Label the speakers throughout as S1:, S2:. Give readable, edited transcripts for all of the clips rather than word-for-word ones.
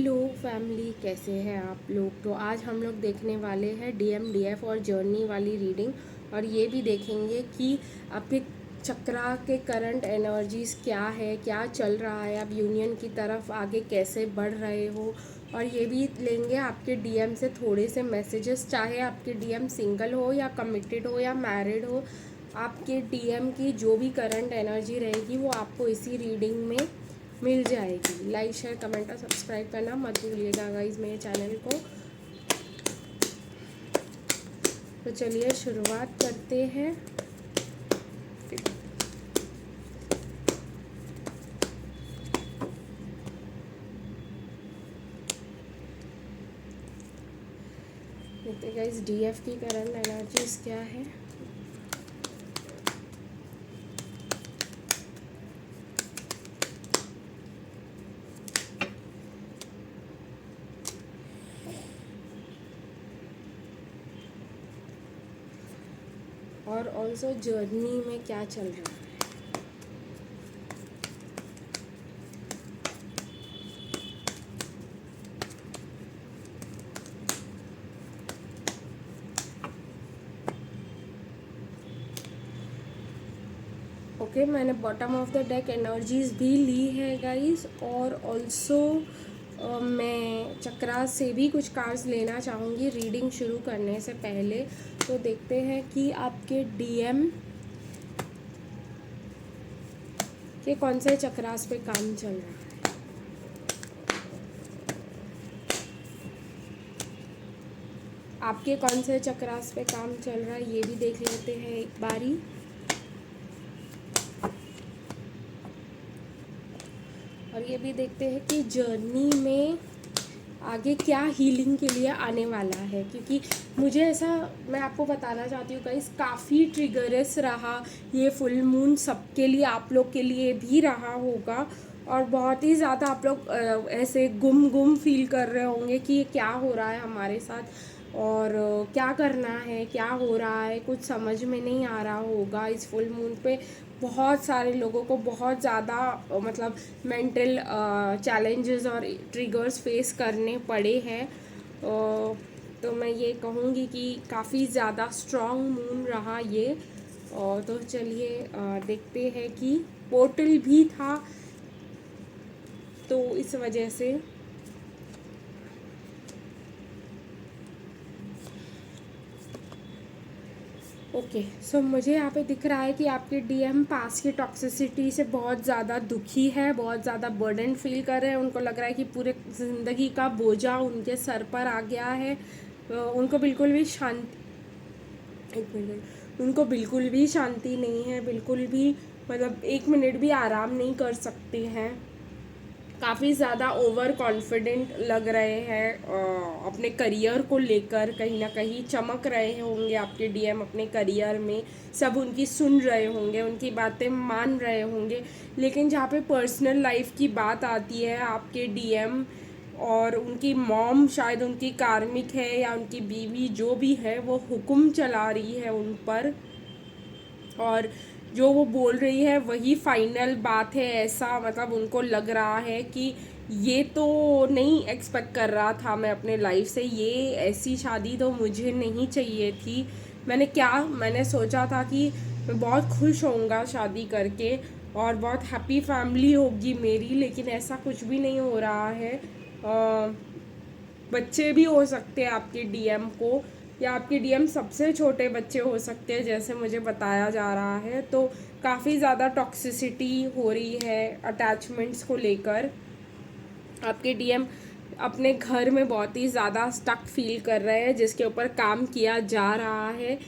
S1: Hello family, कैसे हैं आप लोग। तो आज हम लोग देखने वाले हैं डीएम डीएफ और जर्नी वाली रीडिंग, और ये भी देखेंगे कि आपके चक्रा के करंट एनर्जीज क्या है, क्या चल रहा है, आप यूनियन की तरफ आगे कैसे बढ़ रहे हो। और ये भी लेंगे आपके डीएम से थोड़े से मैसेजेस, चाहे आपके डीएम सिंगल हो या कमिटेड हो या मैरिड हो, आपके डीएम की जो भी करंट एनर्जी रहेगी वो आपको इसी रीडिंग में मिल जाएगी। लाइक शेयर कमेंट और सब्सक्राइब करना मत भूलिएगा गाइस मेरे चैनल को। तो चलिए शुरुआत करते हैं। देखते गाइस डीएफ की करंट एनर्जीज क्या है। और ऑल्सो जर्नी में क्या चल रहा है। ओके, मैंने bottom of the deck energies भी ली है गाइस, और ऑल्सो मैं चक्रा से भी कुछ कार्ड्स लेना चाहूँगी रीडिंग शुरू करने से पहले। तो देखते हैं कि आपके डीएम के कौन से चक्रास पे काम चल रहा है। आपके कौन से चक्रास पे काम चल रहा है ये भी देख लेते हैं एक बारी। और ये भी देखते हैं कि जर्नी में आगे क्या हीलिंग के लिए आने वाला है, क्योंकि मुझे ऐसा, मैं आपको बताना चाहती हूँ गाइस, काफ़ी ट्रिगरस रहा ये फुल मून, सबके लिए, आप लोग के लिए भी रहा होगा। और बहुत ही ज़्यादा आप लोग ऐसे गुम गुम फील कर रहे होंगे कि ये क्या हो रहा है हमारे साथ, और क्या करना है, क्या हो रहा है, कुछ समझ में नहीं आ रहा होगा। इस फुल मून पे बहुत सारे लोगों को बहुत ज़्यादा मतलब मेंटल चैलेंजेस और ट्रिगर्स फेस करने पड़े हैं। तो मैं ये कहूँगी कि काफ़ी ज़्यादा स्ट्रॉन्ग मून रहा ये। तो चलिए देखते हैं कि पोर्टल भी था, तो इस वजह से ओके। सो मुझे यहाँ पे दिख रहा है कि आपके डीएम पास की टॉक्सिसिटी से बहुत ज़्यादा दुखी है, बहुत ज़्यादा बर्डन फील कर रहे हैं। उनको लग रहा है कि पूरे ज़िंदगी का बोझा उनके सर पर आ गया है। उनको बिल्कुल भी शांति, एक मिनट, उनको बिल्कुल भी शांति नहीं है, बिल्कुल भी, मतलब एक मिनट भी आराम नहीं कर सकते हैं। काफ़ी ज़्यादा ओवर कॉन्फिडेंट लग रहे हैं अपने करियर को लेकर, कहीं ना कहीं चमक रहे होंगे आपके डीएम अपने करियर में। सब उनकी सुन रहे होंगे, उनकी बातें मान रहे होंगे, लेकिन जहाँ पे पर्सनल लाइफ की बात आती है, आपके डीएम और उनकी मॉम शायद उनकी कार्मिक है या उनकी बीवी जो भी है, वो हुक्म चला रही है उन पर, और जो वो बोल रही है वही फाइनल बात है। ऐसा मतलब उनको लग रहा है कि ये तो नहीं एक्सपेक्ट कर रहा था मैं अपने लाइफ से, ये ऐसी शादी तो मुझे नहीं चाहिए थी। मैंने सोचा था कि मैं बहुत खुश होऊंगा शादी करके और बहुत हैप्पी फैमिली होगी मेरी, लेकिन ऐसा कुछ भी नहीं हो रहा है। बच्चे भी हो सकते हैं आपके डीएम को, या आपके डीएम सबसे छोटे बच्चे हो सकते हैं जैसे मुझे बताया जा रहा है। तो काफ़ी ज़्यादा टॉक्सिसिटी हो रही है अटैचमेंट्स को लेकर। आपके डीएम अपने घर में बहुत ही ज़्यादा स्टक फील कर रहे हैं, जिसके ऊपर काम किया जा रहा है।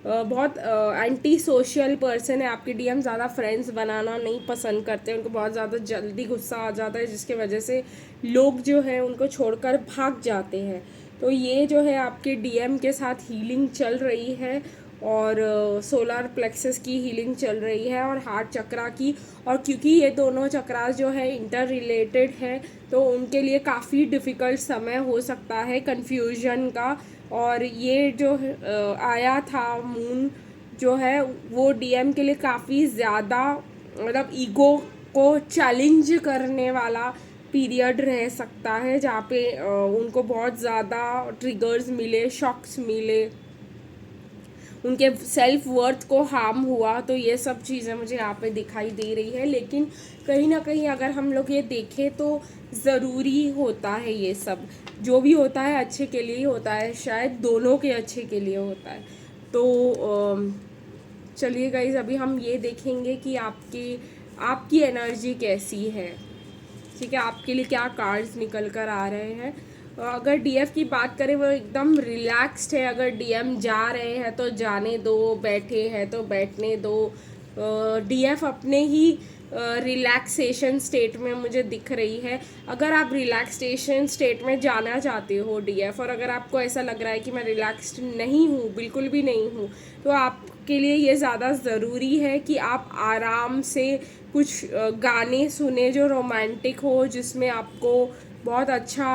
S1: बहुत एंटी सोशल पर्सन है आपके डीएम, ज़्यादा फ्रेंड्स बनाना नहीं पसंद करते, उनको बहुत ज़्यादा जल्दी गुस्सा आ जाता है, जिसकी वजह से लोग जो है उनको छोड़कर भाग जाते हैं। तो ये जो है आपके डीएम के साथ हीलिंग चल रही है, और सोलर प्लेक्सस की हीलिंग चल रही है, और हार्ट चक्रा की। और क्योंकि ये दोनों चक्रास जो है इंटर रिलेटेड है, तो उनके लिए काफ़ी डिफ़िकल्ट समय हो सकता है कन्फ्यूजन का। और ये जो आया था मून जो है, वो डीएम के लिए काफ़ी ज़्यादा मतलब ईगो को चैलेंज करने वाला, पीरियड रह सकता है जहाँ पे उनको बहुत ज़्यादा ट्रिगर्स मिले, शॉक्स मिले, उनके सेल्फ वर्थ को हार्म हुआ। तो ये सब चीज़ें मुझे यहाँ पे दिखाई दे रही है। लेकिन कहीं ना कहीं अगर हम लोग ये देखें तो ज़रूरी होता है, ये सब जो भी होता है अच्छे के लिए ही होता है, शायद दोनों के अच्छे के लिए होता है। तो चलिए गाइस, अभी हम ये देखेंगे कि आपकी एनर्जी कैसी है। ठीक है, आपके लिए क्या कार्ड्स निकल कर आ रहे हैं। अगर डीएफ की बात करें, वो एकदम रिलैक्स्ड है। अगर डीएम जा रहे हैं तो जाने दो, बैठे हैं तो बैठने दो। डीएफ अपने ही रिलैक्सेशन स्टेट में मुझे दिख रही है। अगर आप रिलैक्सेशन स्टेट में जाना चाहते हो डीएफ, और अगर आपको ऐसा लग रहा है कि मैं रिलैक्स्ड नहीं हूँ, बिल्कुल भी नहीं हूँ, तो आपके लिए ये ज़्यादा ज़रूरी है कि आप आराम से कुछ गाने सुने जो रोमांटिक हो, जिसमें आपको बहुत अच्छा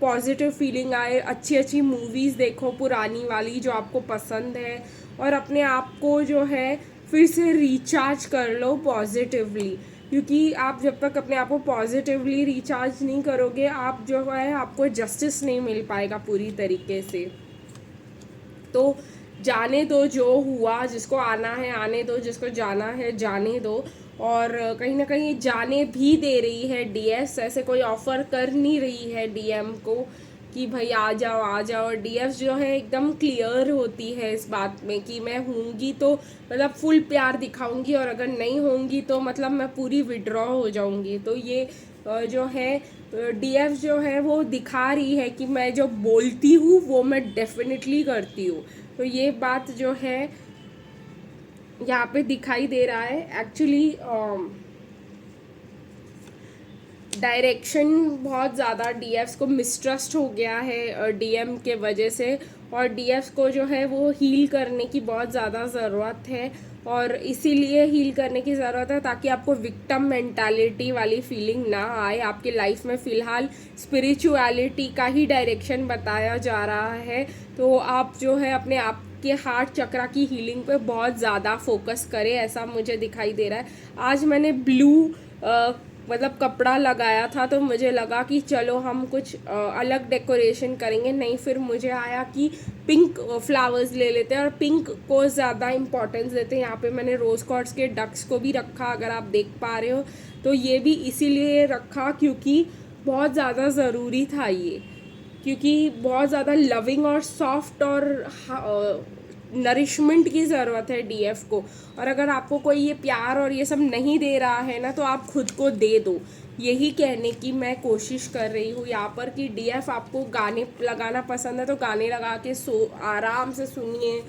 S1: पॉजिटिव फीलिंग आए। अच्छी अच्छी मूवीज़ देखो पुरानी वाली जो आपको पसंद है, और अपने आप को जो है फिर से रिचार्ज कर लो पॉजिटिवली। क्योंकि आप जब तक अपने आप को पॉजिटिवली रिचार्ज नहीं करोगे, आप जो है आपको जस्टिस नहीं मिल पाएगा पूरी तरीके से। तो जाने दो, जो हुआ, जिसको आना है आने दो, जिसको जाना है जाने दो। और कहीं ना कहीं जाने भी दे रही है डीएफ, ऐसे कोई ऑफर कर नहीं रही है डीएम को कि भाई आ जाओ आ जाओ। डीएफ जो है एकदम क्लियर होती है इस बात में कि मैं होंगी तो मतलब फुल प्यार दिखाऊंगी, और अगर नहीं होंगी तो मतलब मैं पूरी विड्रॉ हो जाऊंगी। तो ये जो है डीएफ जो है वो दिखा रही है कि मैं जो बोलती हूँ वो मैं डेफिनेटली करती हूँ। तो ये बात जो है यहाँ पे दिखाई दे रहा है। एक्चुअली डायरेक्शन बहुत ज़्यादा डीएफ्स को मिसट्रस्ट हो गया है डीएम के वजह से, और डीएफ्स को जो है वो हील करने की बहुत ज़्यादा ज़रूरत है। और इसीलिए हील करने की ज़रूरत है ताकि आपको विक्टिम मेंटालिटी वाली फीलिंग ना आए आपकी लाइफ में। फ़िलहाल स्पिरिचुअलिटी का ही डायरेक्शन बताया जा रहा है, तो आप जो है अपने आप के हार्ट चक्रा की हीलिंग पे बहुत ज़्यादा फोकस करें, ऐसा मुझे दिखाई दे रहा है। आज मैंने ब्लू मतलब कपड़ा लगाया था, तो मुझे लगा कि चलो हम कुछ अलग डेकोरेशन करेंगे। नहीं, फिर मुझे आया कि पिंक फ्लावर्स ले लेते हैं, और पिंक को ज़्यादा इम्पोर्टेंस देते हैं। यहाँ पे मैंने रोज़ कॉर्ड्स के डक्स को भी रखा, अगर आप देख पा रहे हो। तो ये भी इसीलिए रखा क्योंकि बहुत ज़्यादा ज़रूरी था ये, क्योंकि बहुत ज़्यादा लविंग और सॉफ्ट और नरिशमेंट की ज़रूरत है डीएफ को। और अगर आपको कोई ये प्यार और ये सब नहीं दे रहा है ना, तो आप खुद को दे दो। यही कहने की मैं कोशिश कर रही हूँ यहाँ पर कि डीएफ आपको गाने लगाना पसंद है तो गाने लगा के आराम से सुनिए।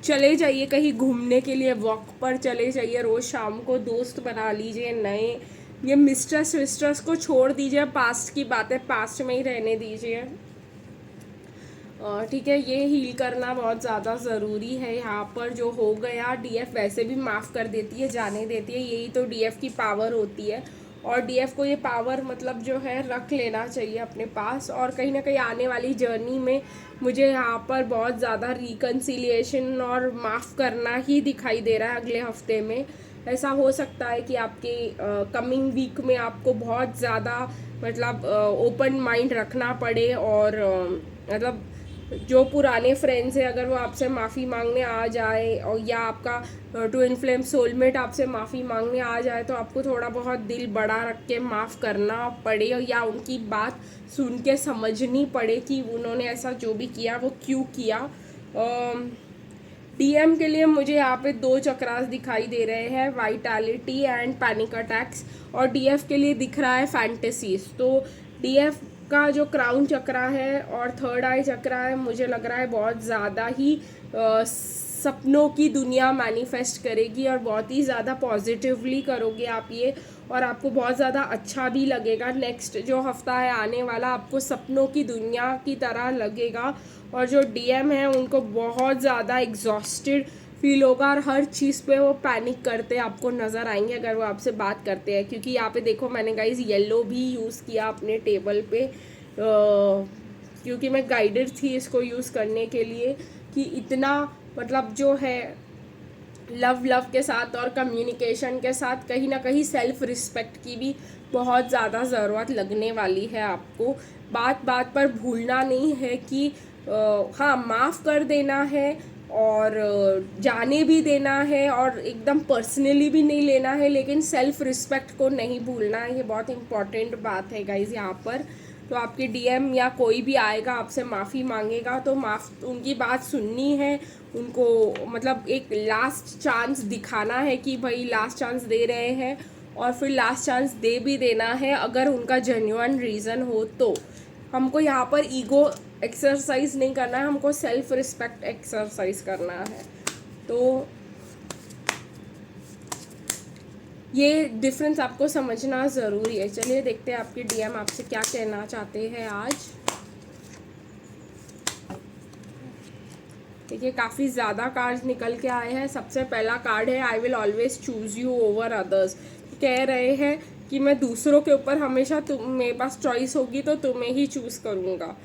S1: चले जाइए कहीं घूमने के लिए, वॉक पर चले जाइए रोज़ शाम को, दोस्त बना लीजिए नए। ये मिस्ट्रेस विस्ट्रेस को छोड़ दीजिए, पास्ट की बातें पास्ट में ही रहने दीजिए। ठीक है, ये हील करना बहुत ज़्यादा ज़रूरी है यहाँ पर। जो हो गया डीएफ वैसे भी माफ़ कर देती है, जाने देती है, यही तो डीएफ की पावर होती है। और डीएफ को ये पावर मतलब जो है रख लेना चाहिए अपने पास। और कहीं ना कहीं आने वाली जर्नी में मुझे यहाँ पर बहुत ज़्यादा रिकन्सिलिएशन और माफ़ करना ही दिखाई दे रहा है अगले हफ्ते में। ऐसा हो सकता है कि आपके कमिंग वीक में आपको बहुत ज़्यादा मतलब ओपन माइंड रखना पड़े, और मतलब जो पुराने फ्रेंड्स हैं अगर वो आपसे माफ़ी मांगने आ जाए, और या आपका ट्विन फ्लेम सोलमेट आपसे माफ़ी मांगने आ जाए, तो आपको थोड़ा बहुत दिल बड़ा रख के माफ़ करना पड़े, या उनकी बात सुन के समझनी पड़े कि उन्होंने ऐसा जो भी किया वो क्यों किया। डीएम के लिए मुझे यहाँ पे 2 चक्रास दिखाई दे रहे हैं, वाइटैलिटी एंड पैनिक अटैक्स। और डीएफ के लिए दिख रहा है फैंटेसीज। तो डीएफ का जो क्राउन चक्रा है और थर्ड आई चक्रा है, मुझे लग रहा है बहुत ज़्यादा ही सपनों की दुनिया मैनिफेस्ट करेगी, और बहुत ही ज़्यादा पॉजिटिवली करोगे आप ये, और आपको बहुत ज़्यादा अच्छा भी लगेगा। नेक्स्ट जो हफ्ता है आने वाला आपको सपनों की दुनिया की तरह लगेगा। और जो डीएम है उनको बहुत ज़्यादा एग्जॉस्टेड फील होगा, और हर चीज़ पे वो पैनिक करते आपको नज़र आएंगे अगर वो आपसे बात करते हैं। क्योंकि यहाँ पे देखो मैंने गाइज येलो भी यूज़ किया अपने टेबल पे, क्योंकि मैं गाइडेड थी इसको यूज़ करने के लिए कि इतना मतलब जो है लव के साथ और कम्युनिकेशन के साथ कहीं ना कहीं सेल्फ रिस्पेक्ट की भी बहुत ज़्यादा ज़रूरत लगने वाली है आपको। बात बात पर भूलना नहीं है कि हाँ, माफ़ कर देना है और जाने भी देना है और एकदम पर्सनली भी नहीं लेना है, लेकिन सेल्फ रिस्पेक्ट को नहीं भूलना है। ये बहुत इम्पॉर्टेंट बात है गाइज़ यहाँ पर। तो आपके डीएम या कोई भी आएगा आपसे माफ़ी मांगेगा तो उनकी बात सुननी है, उनको मतलब एक लास्ट चांस दिखाना है कि भाई लास्ट चांस दे रहे हैं, और फिर लास्ट चांस दे भी देना है अगर उनका जेन्युइन रीज़न हो तो। हमको यहाँ पर ईगो एक्सरसाइज नहीं करना है, हमको सेल्फ रिस्पेक्ट एक्सरसाइज करना है। तो ये डिफरेंस आपको समझना ज़रूरी है। चलिए देखते हैं आपके डीएम आपसे क्या कहना चाहते हैं आज। देखिए काफ़ी ज़्यादा कार्ड्स निकल के आए हैं। सबसे पहला कार्ड है I will always choose you over others. कह रहे हैं कि मैं दूसरों के ऊपर हमेशा मेरे पास चॉइस होगी तो तुम्हें ही चूज़ करूँगा।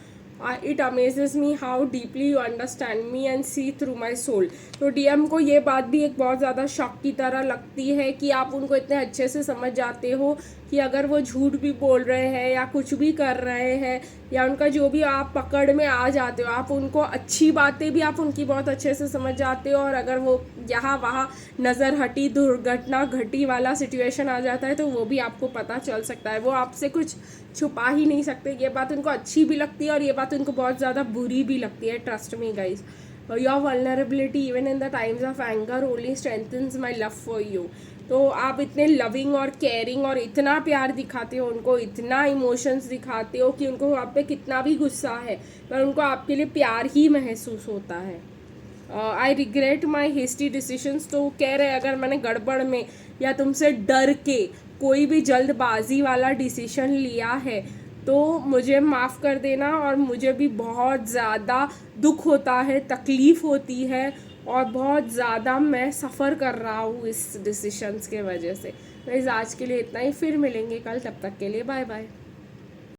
S1: It amazes me how deeply you understand me and see through my soul. तो डीएम को ये बात भी एक बहुत ज़्यादा शॉक की तरह लगती है कि आप उनको इतने अच्छे से समझ जाते हो कि अगर वो झूठ भी बोल रहे हैं या कुछ भी कर रहे हैं या उनका जो भी आप पकड़ में आ जाते हो, आप उनको अच्छी बातें भी आप उनकी बहुत अच्छे से समझ जाते हो, और अगर वो यहाँ वहाँ नज़र हटी दुर्घटना घटी वाला सिचुएशन आ जाता है तो वो भी आपको पता चल सकता है। वो आपसे कुछ छुपा ही नहीं सकते। ये बात उनको अच्छी भी लगती है और ये बात उनको बहुत ज़्यादा बुरी भी लगती है। Trust me guys, your vulnerability even in the times of anger only strengthens my love for you. तो आप इतने लविंग और केयरिंग और इतना प्यार दिखाते हो उनको, इतना इमोशंस दिखाते हो कि उनको आप पे कितना भी गुस्सा है पर उनको आपके लिए प्यार ही महसूस होता है। I regret my hasty decisions. तो कह रहे अगर मैंने गड़बड़ में या तुमसे डर के कोई भी जल्दबाजी वाला डिसीशन लिया है तो मुझे माफ़ कर देना, और मुझे भी बहुत ज़्यादा दुख होता है, तकलीफ़ होती है और बहुत ज़्यादा मैं सफ़र कर रहा हूँ इस डिसीशंस के वजह से। वैसे आज के लिए इतना ही, फिर मिलेंगे कल, तब तक के लिए बाय बाय।